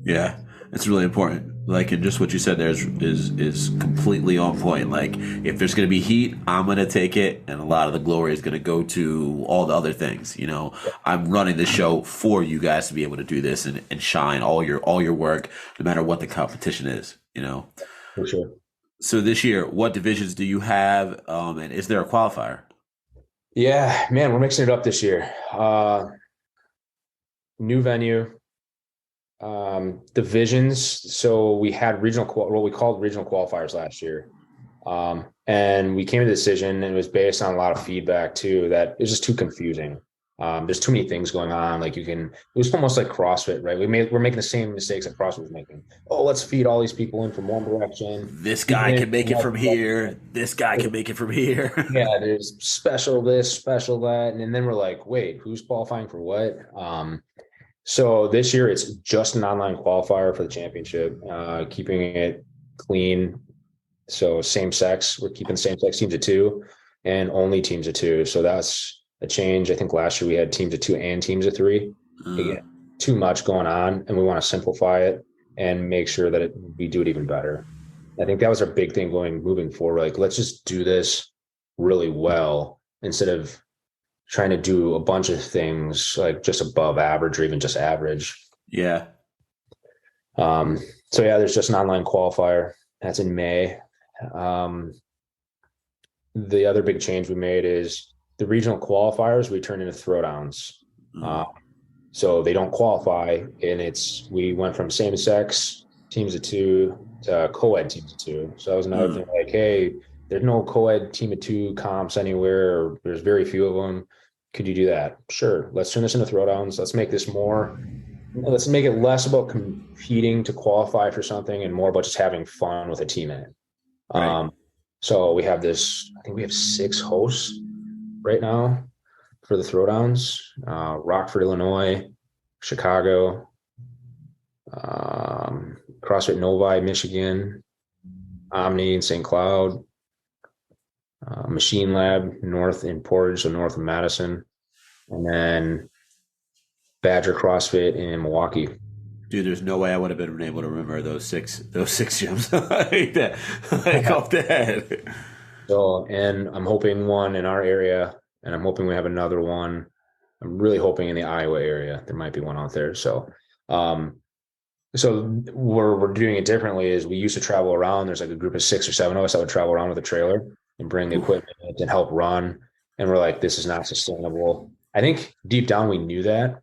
yeah, it's really important. Like, and just what you said there is completely on point. Like, if there's going to be heat, I'm going to take it, and a lot of the glory is going to go to all the other things. You know, I'm running the show for you guys to be able to do this and shine all your work, no matter what the competition is. You know,
for sure.
So this year, what divisions do you have, and is there a qualifier?
Yeah, man, we're mixing it up this year. New venue. Divisions. So we had what we called regional qualifiers last year. And we came to the decision, and it was based on a lot of feedback too, that it was just too confusing. There's too many things going on. Like it was almost like CrossFit, right? We're making the same mistakes that CrossFit was making. Oh, let's feed all these people in from one direction.
This guy can make it from here. This guy can make it from here.
Yeah, there's special this, special that. And then we're like, wait, who's qualifying for what? So this year it's just an online qualifier for the championship, keeping it clean. So same sex, we're keeping same sex teams of 2 and only teams of 2. So that's a change. I think last year we had teams of 2 and teams of 3. Again, too much going on, and we want to simplify it and make sure that we do it even better. I think that was our big thing moving forward. Like, let's just do this really well instead of trying to do a bunch of things like just above average or even just average.
Yeah.
So yeah, there's just an online qualifier. That's in May. The other big change we made is the regional qualifiers we turned into throwdowns. So they don't qualify, and we went from same sex teams of 2 to co-ed teams of 2. So that was another thing, like, hey, there's no co-ed team of 2 comps anywhere, or there's very few of them. Could you do that? Sure. Let's turn this into throwdowns. Let's make it less about competing to qualify for something and more about just having fun with a team in it. Right. So we have I think we have 6 hosts right now for the throwdowns: Rockford, Illinois, Chicago, CrossFit Novi, Michigan, Omni in St. Cloud, Machine Lab north in Portage, so north of Madison, and then Badger CrossFit in Milwaukee.
Dude, there's no way I would have been able to remember those six gyms like that, like off the head.
So, and I'm hoping one in our area, and I'm hoping we have another one. I'm really hoping in the Iowa area there might be one out there. So, so we're doing it differently. Is we used to travel around. There's like a group of 6 or 7 of us that would travel around with a trailer and bring the equipment and help run. And we're like, this is not sustainable. I think deep down we knew that.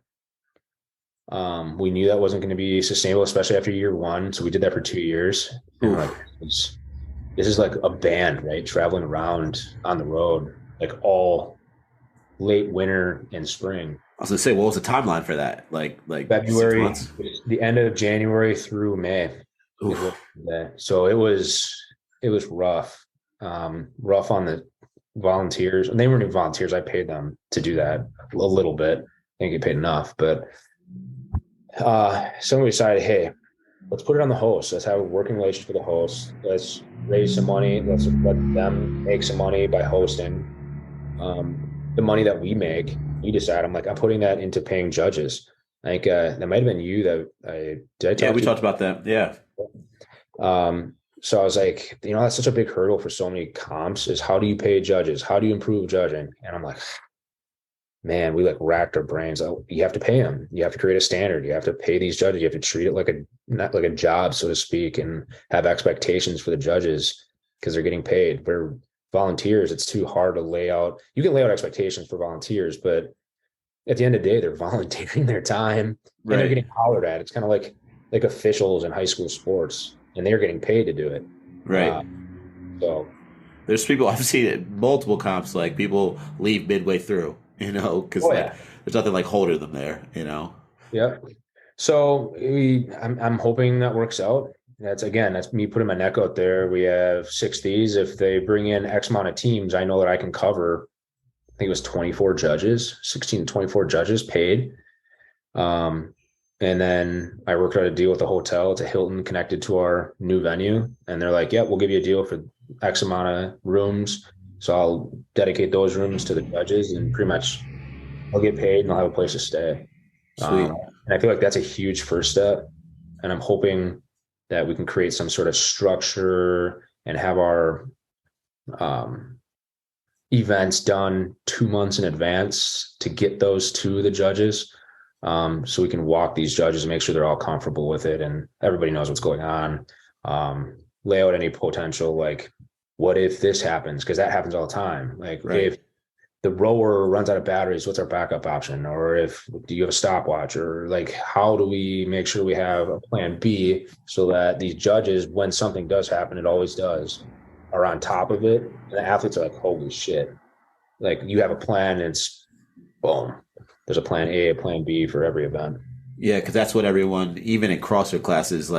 We knew that wasn't going to be sustainable, especially after year 1. So we did that for 2 years. And we're like, this is like a band, right? Traveling around on the road, like all late winter and spring.
I was gonna say, what was the timeline for that? Like
February, the end of January through May. So it was rough. Rough on the volunteers. And they weren't even volunteers. I paid them to do that a little bit. I didn't get paid enough, but somebody decided, hey, let's put it on the host. Let's have a working relationship with the host. Let's raise some money. Let's let them make some money by hosting. The money that we make, you decide. I'm putting that into paying judges. I think that might have been you that
we talked about that. Yeah.
So I was like, that's such a big hurdle for so many comps is how do you pay judges? How do you improve judging? And I'm like, man, we racked our brains. You have to pay them. You have to create a standard. You have to pay these judges. You have to treat it not like a job, so to speak, and have expectations for the judges because they're getting paid. For volunteers, it's too hard to lay out. You can lay out expectations for volunteers, but at the end of the day, they're volunteering their time and they're getting hollered at. It's kind of like officials in high school sports, and they're getting paid to do it.
Right.
So
there's people I've seen it multiple comps, people leave midway through, because there's nothing holding them there,
Yep. So I'm hoping that works out. That's me putting my neck out there. We have 60s. If they bring in X amount of teams, I know that I can cover, I think it was 24 judges, 16 to 24 judges paid. And then I worked out a deal with the hotel. It's a Hilton connected to our new venue. And they're like, yeah, we'll give you a deal for X amount of rooms. So I'll dedicate those rooms to the judges and pretty much I'll get paid and I'll have a place to stay. And I feel like that's a huge first step. And I'm hoping that we can create some sort of structure and have our events done 2 months in advance to get those to the judges. So we can walk these judges and make sure they're all comfortable with it and everybody knows what's going on. Lay out any potential, what if this happens? Because that happens all the time. If the rower runs out of batteries, what's our backup option? Or do you have a stopwatch? Or how do we make sure we have a plan B so that these judges, when something does happen, it always does, are on top of it. And the athletes are like, holy shit. You have a plan and it's boom. There's a plan A, a plan B for every event.
Yeah, because that's what everyone, even in CrossFit classes,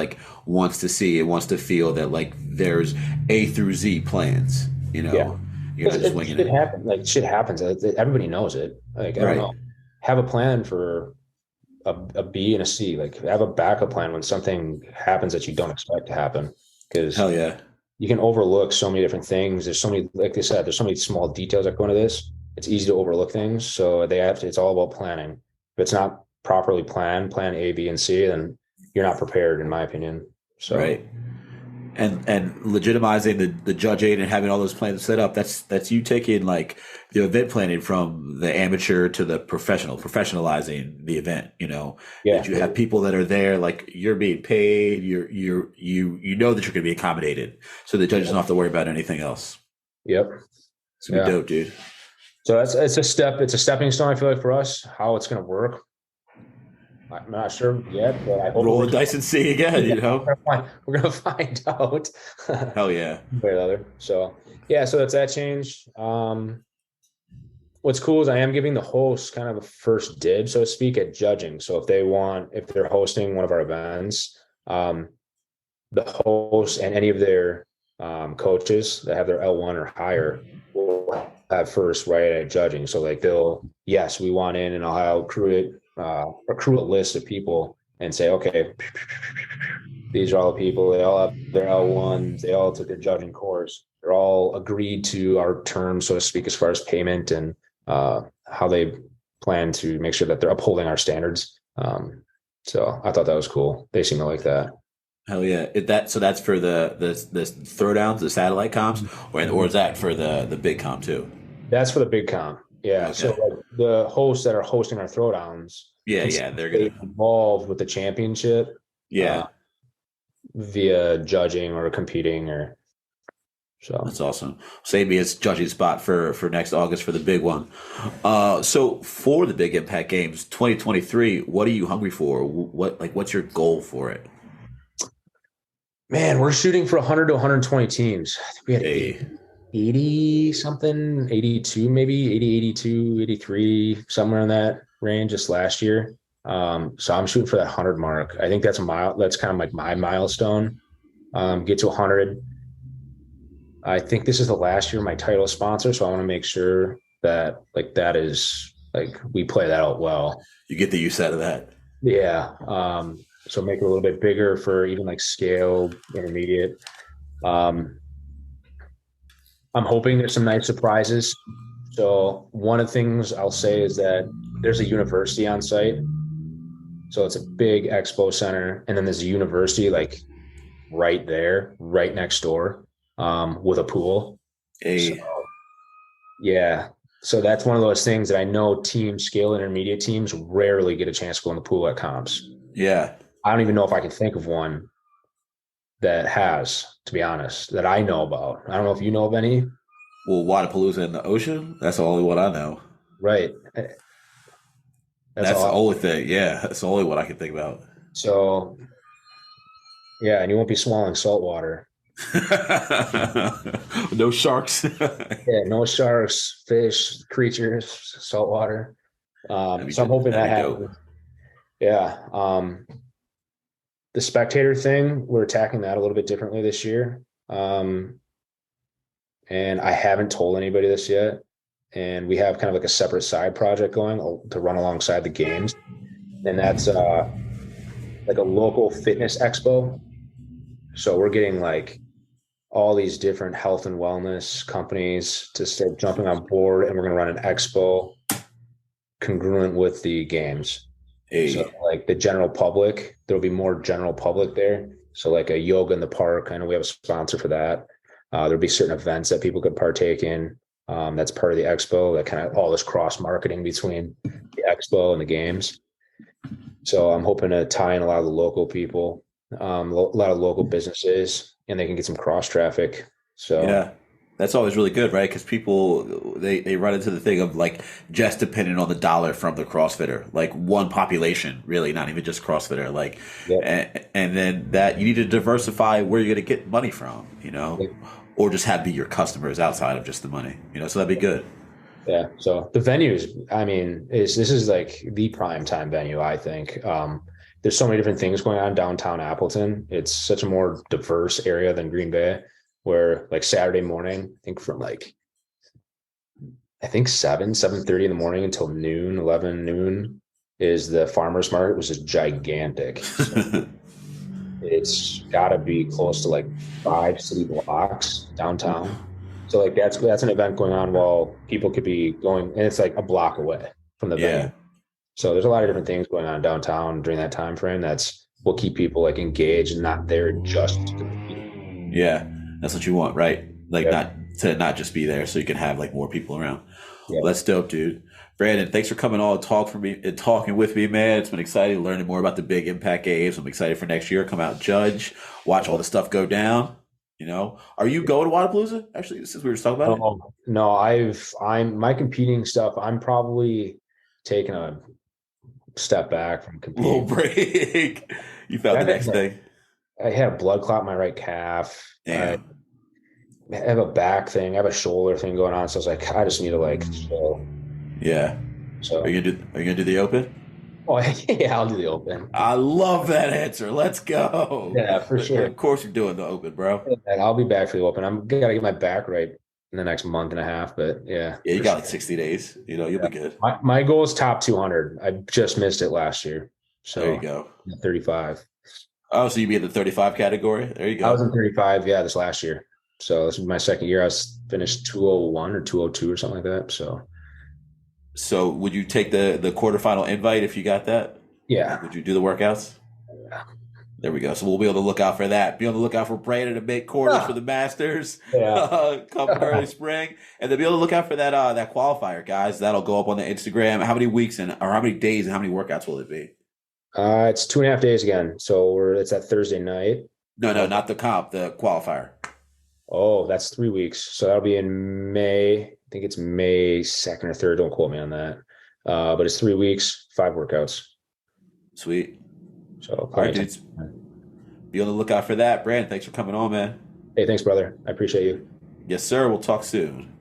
wants to see. It wants to feel that there's A through Z plans.
Yeah.
You're not just winging it.
Shit happens. Everybody knows it. I don't know. Have a plan for a B and a C. Have a backup plan when something happens that you don't expect to happen. Because
hell yeah,
you can overlook so many different things. There's so many, like they said, there's so many small details that go into this. It's easy to overlook things. So it's all about planning. If it's not properly planned, plan A, B, and C, then you're not prepared, in my opinion. So
right. And legitimizing the judge aid and having all those plans set up, that's you taking the event planning from the amateur to the professionalizing the event, that you have people that are there, you're being paid, you know that you're going to be accommodated, so the judges don't have to worry about anything else.
Yep.
It's gonna be dope, dude.
So it's a stepping stone, I feel like, for us. How it's going to work, I'm not sure yet, but I hope
roll the dice and see again.
We're gonna find out.
Hell yeah.
So that's that change. What's cool is I am giving the host kind of a first dib, so to speak, at judging. So if they're hosting one of our events, the host and any of their coaches that have their L1 or higher will have first right at judging. So we want in, and I'll recruit a list of people and say, okay, these are all the people. They all have their L1s. They all took their judging course. They're all agreed to our terms, so to speak, as far as payment and how they plan to make sure that they're upholding our standards. So I thought that was cool. They seem to like that.
Hell yeah! So that's for the throwdowns, the satellite comps, or is that for the big comp too?
That's for the big comp. Yeah.
Okay.
So like the hosts that are hosting our throwdowns,
Yeah, they're gonna
involved with the championship.
Yeah,
via judging or competing or so.
That's awesome. Save me as judging spot for next August for the big one. So for the Big Impact Games 2023, what are you hungry for? What's your goal for it?
Man, we're shooting for 100 to 120 teams. I think we had 80 something, 82 maybe, 80, 82, 83, somewhere in that range just last year. So I'm shooting for that 100 mark. I think that's that's kind of like my milestone. Get to 100. I think this is the last year of my title sponsor, so I want to make sure that that is we play that out well.
You get the use out of that.
Yeah. So make it a little bit bigger for even scale intermediate. I'm hoping there's some nice surprises. So one of the things I'll say is that there's a university on site. So it's a big expo center, and then there's a university right there, right next door, with a pool.
Hey.
So that's one of those things that I know scale intermediate teams rarely get a chance to go in the pool at comps.
Yeah.
I don't even know if I can think of one that has, to be honest, that I know about. I don't know if you know of any.
Well, Wadapalooza in the ocean? That's the only one I know.
Right.
That's the only thing. Yeah, that's the only one I can think about.
So, yeah, and you won't be swallowing salt water.
No sharks.
Yeah, no sharks, fish, creatures, salt water. So I'm hoping that happens. Yeah. The spectator thing, we're attacking that a little bit differently this year. And I haven't told anybody this yet. And we have kind of a separate side project going to run alongside the games. And that's a local fitness expo. So we're getting all these different health and wellness companies to start jumping on board, and we're going to run an expo congruent with the games.
Hey.
So the general public, there'll be more general public there. So a yoga in the park, I know we have a sponsor for that. There'll be certain events that people could partake in. That's part of the expo, that kind of all this cross marketing between the expo and the games. So I'm hoping to tie in a lot of the local people, a lot of local businesses, and they can get some cross traffic. So
yeah, that's always really good, right? Because people they run into the thing of just depending on the dollar from the CrossFitter, one population, really, not even just CrossFitter,
Yep.
and then that you need to diversify where you're going to get money from, Yep. Or just have be your customers outside of just the money, so that'd be good.
Yeah. So the venues, this is the prime time venue, I think. There's so many different things going on downtown Appleton. It's such a more diverse area than Green Bay, where Saturday morning, I think from 7:30 in the morning until 11 noon is the farmer's market, which is gigantic. So it's got to be close to 5 city blocks downtown. So that's an event going on while people could be going, and it's a block away from the venue. So there's a lot of different things going on downtown during that time frame will keep people engaged and not there just to compete.
Yeah, that's what you want, right? Not just be there so you can have more people around.
Yeah.
Well, that's dope, dude. Brandon, thanks for coming on and talking with me, man. It's been exciting learning more about the Big Impact Games. I'm excited for next year. Come out and judge, watch all the stuff go down. Are you going to Wadapalooza? Actually, since we were just talking about it.
No, I'm my competing stuff. I'm probably taking a step back from competing.
Little break. You found the next thing.
I had a blood clot in my right calf.
Damn.
I have a back thing. I have a shoulder thing going on. So I was I just need to chill.
Yeah.
So
are you gonna do the open?
Oh yeah, I'll do the open.
I love that answer. Let's go.
Yeah, for sure.
Of course you're doing the open, bro.
I'll be back for the open. I'm gotta get my back right in the next month and a half, but yeah.
Yeah, you got 60 days. You'll be good.
My goal is top 200. I just missed it last year. So
there you go.
35.
Oh, so you be in the 35 category? There you go.
I was in 35, this last year. So this is my second year. I was finished 201 or 202 or something like that. So
would you take the quarterfinal invite if you got that?
Yeah.
Would you do the workouts? There we go. So we'll be able to look out for that. Be on the lookout for Brandon to make quarters for the Masters come early spring, and then be able to look out for that qualifier, guys. That'll go up on the Instagram. How many weeks or how many days and how many workouts will it be?
It's 2.5 days again. So it's that Thursday night.
No, not the comp, the qualifier.
Oh, that's 3 weeks. So that'll be in May. I think it's May 2nd or 3rd. Don't quote me on that. But it's 3 weeks, 5 workouts.
Sweet.
So,
all right, dudes. Be on the lookout for that. Brandon, thanks for coming on, man.
Hey, thanks, brother. I appreciate you.
Yes, sir. We'll talk soon.